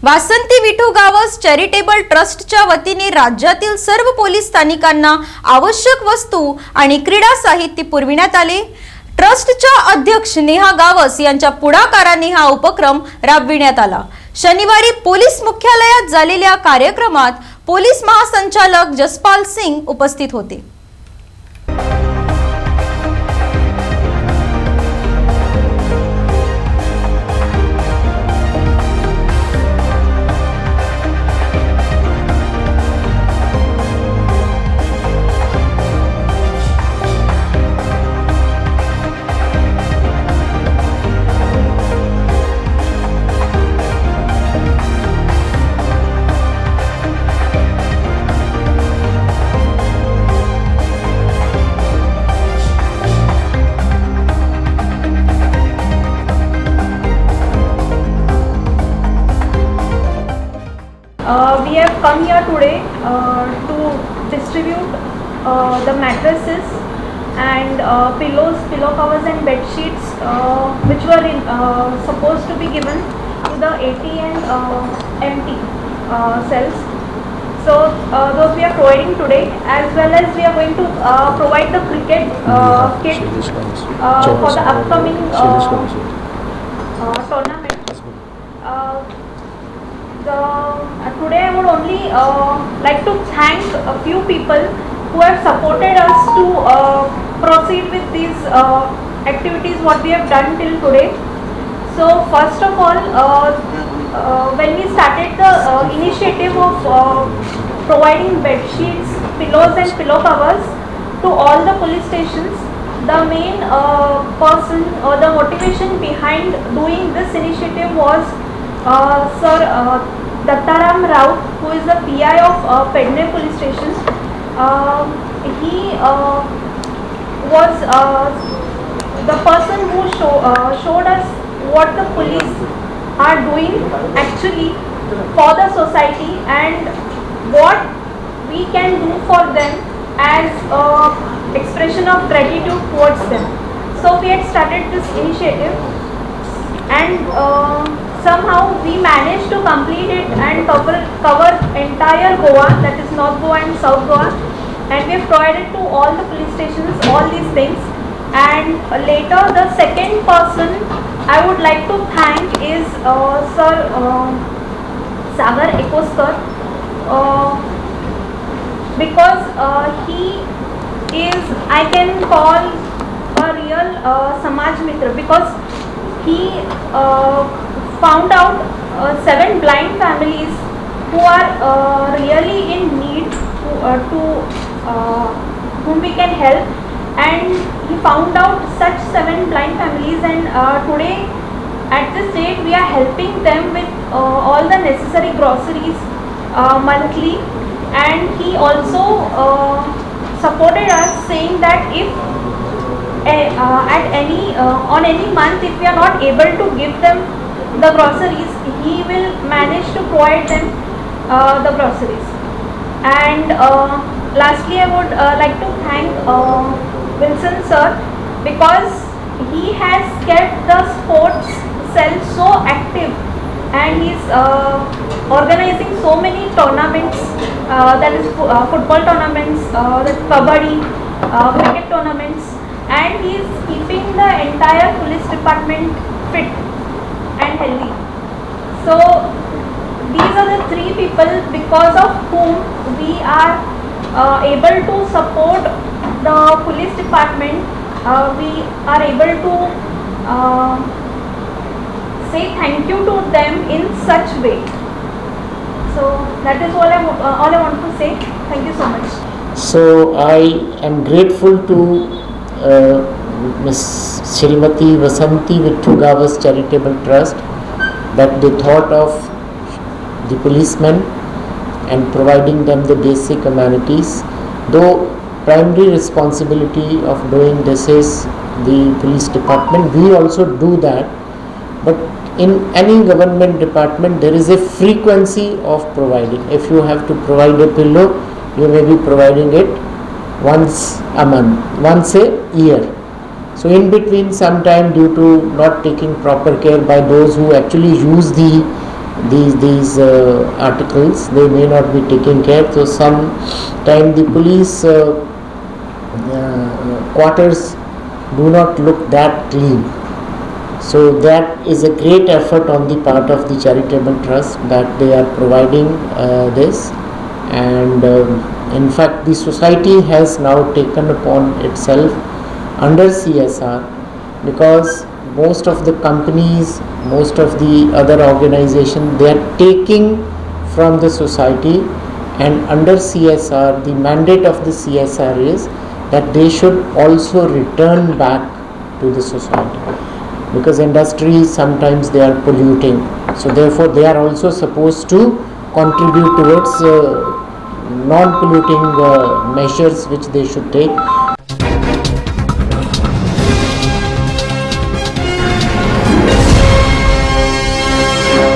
वासंती Vithu Gawas charitable ट्रस्टच्या वतीने राज्यातील सर्व पोलीस स्थानिकांना आवश्यक वस्तू आणि क्रीडा साहित्य पुरविण्यात आले। ट्रस्टच्या अध्यक्ष नेहा गावस यांच्या पुढाकाराने हा उपक्रम राबविण्यात आला। शनिवारी पोलीस मुख्यालयात झालेल्या कार्यक्रमात पोलीस महासंचालक जसपाल सिंग उपस्थित होते। We have come here today to distribute the mattresses and pillows, pillow covers and bed sheets which were supposed to be given to the AT and MT cells. So those we are providing today, as well as we are going to provide the cricket kit for the upcoming tournament. Today I would only like to thank a few people who have supported us to proceed with these activities what we have done till today. So first of all, when we started the initiative of providing bed sheets, pillows and pillow covers to all the police stations, the main person or the motivation behind doing this initiative was Sir Dattaram Raut, who is the PI of Pedne police station. He was the person who showed us what the police are doing actually for the society and what we can do for them as expression of gratitude towards them. So we had started this initiative and somehow we managed to complete it and cover entire Goa, that is North Goa and South Goa, and we have provided to all the police stations all these things. And later the second person I would like to thank is Sir Sagar Ekoskar, because he is, I can call a real Samaj Mitra, because he found out 7 blind families who are really in need to whom we can help, and he found out such 7 blind families, and today at this date we are helping them with all the necessary groceries monthly. And he also supported us, saying that if at any on any month if we are not able to give them the groceries, he will manage to provide them the groceries. And lastly, I would like to thank Wilson sir, because he has kept the sports cell so active, and he is organizing so many tournaments, that is football tournaments, kabaddi, cricket tournaments, and he is keeping the entire police department fit and healthy. So these are the 3 people because of whom we are able to support the police department. We are able to say thank you to them in such way. So that is all I want to say. Thank you so much. So I am grateful to Ms. Srimati Vasanti Vittu Gawas Charitable Trust that they thought of the policemen and providing them the basic amenities. Though primary responsibility of doing this is the police department, we also do that, but in any government department there is a frequency of providing. If you have to provide a pillow, you may be providing it once a month, once a year. So in between, sometime due to not taking proper care by those who actually use the these articles, they may not be taking care. So sometime the police quarters do not look that clean. So that is a great effort on the part of the charitable trust that they are providing this, and in fact the society has now taken upon itself under CSR, because most of the companies, most of the other organizations, they are taking from the society, and under CSR, the mandate of the CSR is that they should also return back to the society, because industries sometimes they are polluting, so therefore they are also supposed to contribute towards non-polluting measures which they should take.